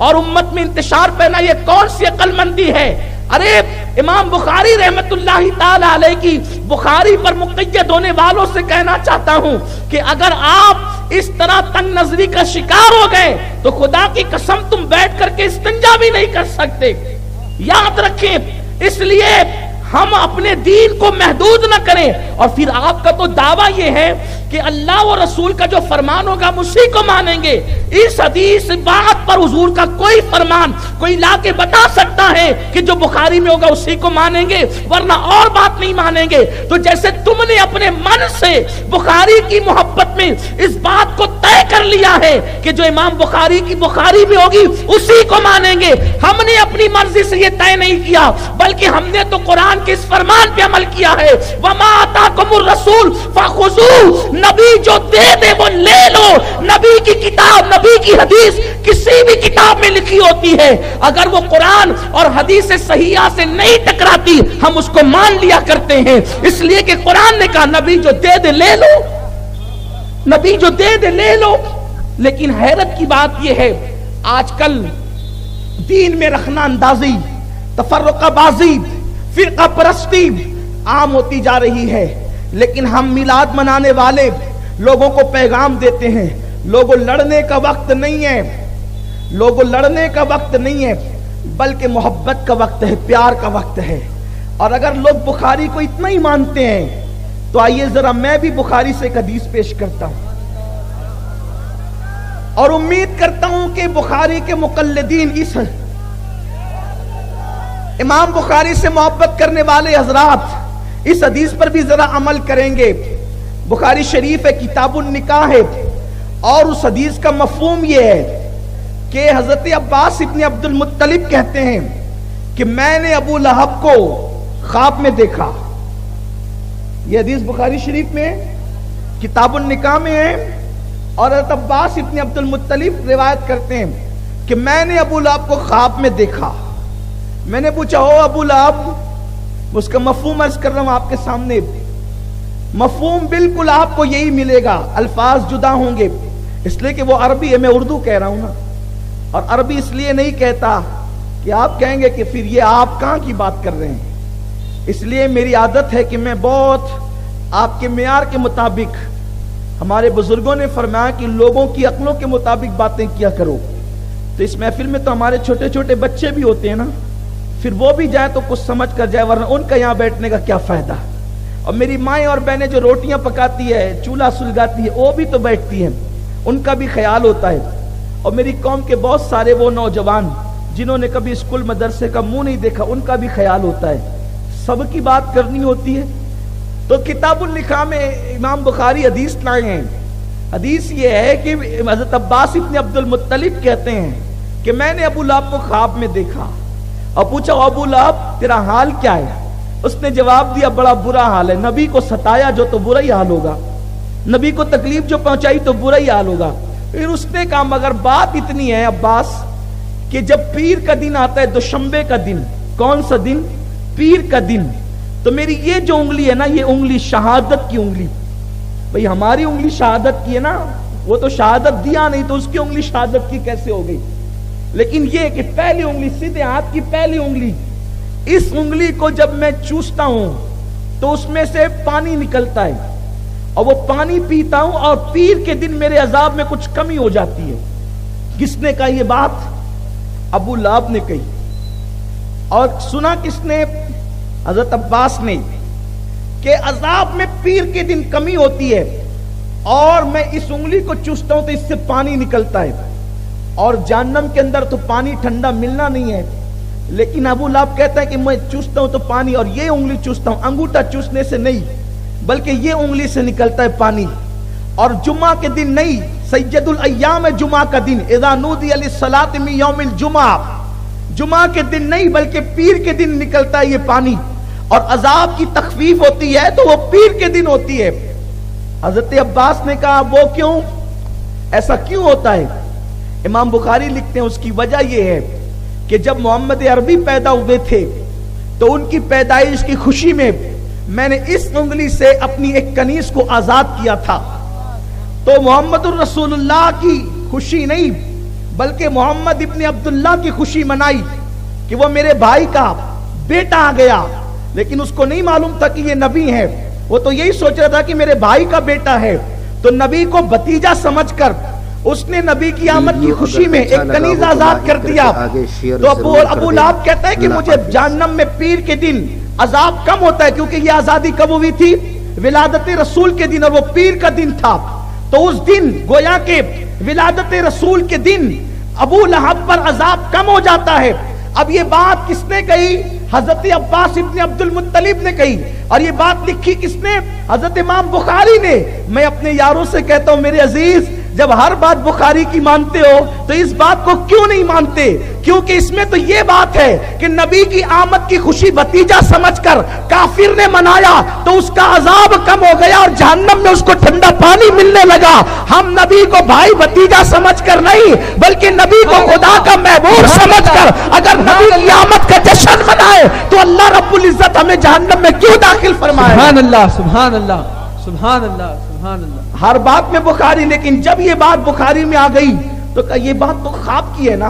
اور امت میں انتشار پہنا، یہ کون سی عقل مندی ہے؟ ارے امام بخاری رحمت اللہ تعالی علیہ کی بخاری پر مقید ہونے والوں سے کہنا چاہتا ہوں کہ اگر آپ اس طرح تنگ نظری کا شکار ہو گئے تو خدا کی قسم تم بیٹھ کر کے استنجا بھی نہیں کر سکتے. یاد رکھیں، اس لیے ہم اپنے دین کو محدود نہ کریں. اور پھر آپ کا تو دعویٰ یہ ہے کہ اللہ و رسول کا جو فرمان ہوگا ہم اسی کو مانیں گے. اس حدیث بات پر حضور کا کوئی فرمان کوئی لا کے بتا سکتا ہے کہ جو بخاری میں ہوگا اسی کو مانیں گے، ورنہ اور بات نہیں مانیں گے. تو جیسے تم نے اپنے من سے بخاری کی محبت میں اس بات کو طے کر لیا ہے کہ جو امام بخاری کی بخاری میں ہوگی اسی کو مانیں گے، ہم نے اپنی مرضی سے یہ طے نہیں کیا، بلکہ ہم نے تو قرآن کے اس فرمان پہ عمل کیا ہے. وَمَا آتَاكُمُ الرَّسُولُ فَخُذُوهُ، نبی جو دے دے وہ لے لو. نبی کی کتاب، نبی کی حدیث کسی بھی کتاب میں لکھی ہوتی ہے، اگر وہ قرآن اور حدیث صحیحہ سے نہیں ٹکراتی ہم اس کو مان لیا کرتے ہیں. اس لیے کہ قرآن نے کہا نبی جو دے دے لے لو، نبی جو دے دے لے لو. لیکن حیرت کی بات یہ ہے آج کل دین میں رخنہ اندازی، تفرقہ بازی، فرقہ پرستی عام ہوتی جا رہی ہے. لیکن ہم میلاد منانے والے لوگوں کو پیغام دیتے ہیں، لوگوں لڑنے کا وقت نہیں ہے، لوگوں لڑنے کا وقت نہیں ہے، بلکہ محبت کا وقت ہے، پیار کا وقت ہے. اور اگر لوگ بخاری کو اتنا ہی مانتے ہیں تو آئیے ذرا میں بھی بخاری سے ایک حدیث پیش کرتا ہوں، اور امید کرتا ہوں کہ بخاری کے مقلدین اس امام بخاری سے محبت کرنے والے حضرات اس حدیث پر بھی ذرا عمل کریں گے. بخاری شریف ہے، کتاب النکاح ہے، اور اس حدیث کا مفہوم یہ ہے کہ حضرت عباس ابن عبد المطلب کہتے ہیں کہ میں نے ابو لہب کو خواب میں دیکھا. یہ حدیث بخاری شریف میں کتاب النکاح میں ہے، اور حضرت عباس ابن عبد المطلب روایت کرتے ہیں کہ میں نے ابو لہب کو خواب میں دیکھا. میں نے پوچھا ہو ابو لہب، اس کا مفہوم عرض کر رہا ہوں آپ کے سامنے. مفہوم بالکل آپ کو یہی ملے گا، الفاظ جدا ہوں گے اس لیے کہ وہ عربی ہے، میں اردو کہہ رہا ہوں نا. اور عربی اس لیے نہیں کہتا کہ آپ کہیں گے کہ پھر یہ آپ کہاں کی بات کر رہے ہیں. اس لیے میری عادت ہے کہ میں بہت آپ کے معیار کے مطابق، ہمارے بزرگوں نے فرمایا کہ لوگوں کی عقلوں کے مطابق باتیں کیا کرو. تو اس محفل میں تو ہمارے چھوٹے چھوٹے بچے بھی ہوتے ہیں نا، پھر وہ بھی جائے تو کچھ سمجھ کر جائے، ورنہ ان کا یہاں بیٹھنے کا کیا فائدہ. اور میری مائیں اور بہنیں جو روٹیاں پکاتی ہے، چولہا سلگاتی ہے، وہ بھی تو بیٹھتی ہیں، ان کا بھی خیال ہوتا ہے. اور میری قوم کے بہت سارے وہ نوجوان جنہوں نے کبھی اسکول مدرسے کا منہ نہیں دیکھا، ان کا بھی خیال ہوتا ہے. سب کی بات کرنی ہوتی ہے. تو کتاب النکاح میں امام بخاری حدیث لائے ہیں. حدیث یہ ہے کہ حضرت عباس ابن عبد المطلب کہتے ہیں کہ میں نے ابو لہب کو خواب میں دیکھا اور پوچھا ابو لہب تیرا حال کیا ہے؟ اس نے جواب دیا بڑا برا حال ہے. نبی کو ستایا جو تو برا ہی حال ہوگا، نبی کو تکلیف جو پہنچائی تو برا ہی حال ہوگا. پھر اس نے کہا مگر بات اتنی ہے عباس کہ جب پیر کا دن آتا ہے، دوشنبے کا دن، کون سا دن؟ پیر کا دن، تو میری یہ جو انگلی ہے نا، یہ انگلی شہادت کی انگلی. بھئی ہماری انگلی شہادت کی ہے نا، وہ تو شہادت دیا نہیں تو اس کی انگلی شہادت کی کیسے ہو گئی؟ لیکن یہ کہ پہلی انگلی، سیدھے ہاتھ کی پہلی انگلی، اس انگلی کو جب میں چوستا ہوں تو اس میں سے پانی نکلتا ہے، اور وہ پانی پیتا ہوں اور پیر کے دن میرے عذاب میں کچھ کمی ہو جاتی ہے. کس نے کہا یہ بات؟ ابو لہب نے کہی. اور سنا کس نے؟ حضرت عباس نے، کہ عذاب میں پیر کے دن کمی ہوتی ہے اور میں اس انگلی کو چوستا ہوں تو اس سے پانی نکلتا ہے، اور جہنم کے اندر تو پانی ٹھنڈا ملنا نہیں ہے. لیکن ابو لہب کہتا ہے کہ میں چوستا ہوں تو پانی، اور یہ انگلی چوستا ہوں، انگوٹھا چوسنے سے نہیں بلکہ یہ انگلی سے نکلتا ہے پانی. اور جمعہ کے دن نہیں، سید الایام جمعہ کا دن، اذا نودی للصلاۃ من یوم الجمعہ، جمعہ کے دن نہیں بلکہ پیر کے دن نکلتا ہے یہ پانی. اور عذاب کی تخفیف ہوتی ہے تو وہ پیر کے دن ہوتی ہے. حضرت عباس نے کہا وہ کیوں، ایسا کیوں ہوتا ہے؟ امام بخاری لکھتے ہیں اس کی وجہ یہ ہے کہ جب محمد عربی پیدا ہوئے تھے تو ان کی پیدائش کی خوشی میں میں نے اس انگلی سے اپنی ایک کنیز کو آزاد کیا تھا. تو محمد الرسول اللہ کی خوشی نہیں بلکہ محمد ابن عبداللہ کی خوشی منائی کہ وہ میرے بھائی کا بیٹا آ گیا، لیکن اس کو نہیں معلوم تھا کہ یہ نبی ہے، وہ تو یہی سوچ رہا تھا کہ میرے بھائی کا بیٹا ہے، تو نبی کو بھتیجا سمجھ کر اس نے نبی کی آمد کی خوشی میں ایک کنیز آزاد کر دیا۔ تو ابو لہب کہتا ہے کہ مجھے جہنم میں پیر کے دن عذاب کم ہوتا ہے، کیونکہ یہ آزادی کب ہوئی تھی؟ ولادت رسول کے دن، اور وہ پیر کا دن تھا، تو اس دن گویا کہ ولادت رسول کے دن ابو لہب پر عذاب کم ہو جاتا ہے۔ اب یہ بات کس نے کہی؟ حضرت عباس ابن عبد المطلب نے کہی، اور یہ بات لکھی کس نے؟ حضرت امام بخاری نے۔ میں اپنے یاروں سے کہتا ہوں، میرے عزیز، جب ہر بات بخاری کی مانتے ہو تو اس بات کو کیوں نہیں مانتے؟ کیونکہ اس میں تو یہ بات ہے کہ نبی کی آمد کی خوشی بھتیجا سمجھ کر کافر نے منایا تو اس کا عذاب کم ہو گیا اور جہنم میں اس کو ٹھنڈا پانی ملنے لگا۔ ہم نبی کو بھائی بھتیجا سمجھ کر نہیں، بلکہ نبی کو خدا کا محبوب سمجھ کر اگر نبی کی آمد کا جشن منائے تو اللہ رب العزت ہمیں جہنم میں کیوں داخل فرمائے؟ سبحان اللہ، سبحان اللہ، سبحان اللہ، سبحان اللہ۔ ہر بات میں بخاری، لیکن جب یہ بات بخاری میں آ گئی تو یہ بات تو خواب کی ہے نا،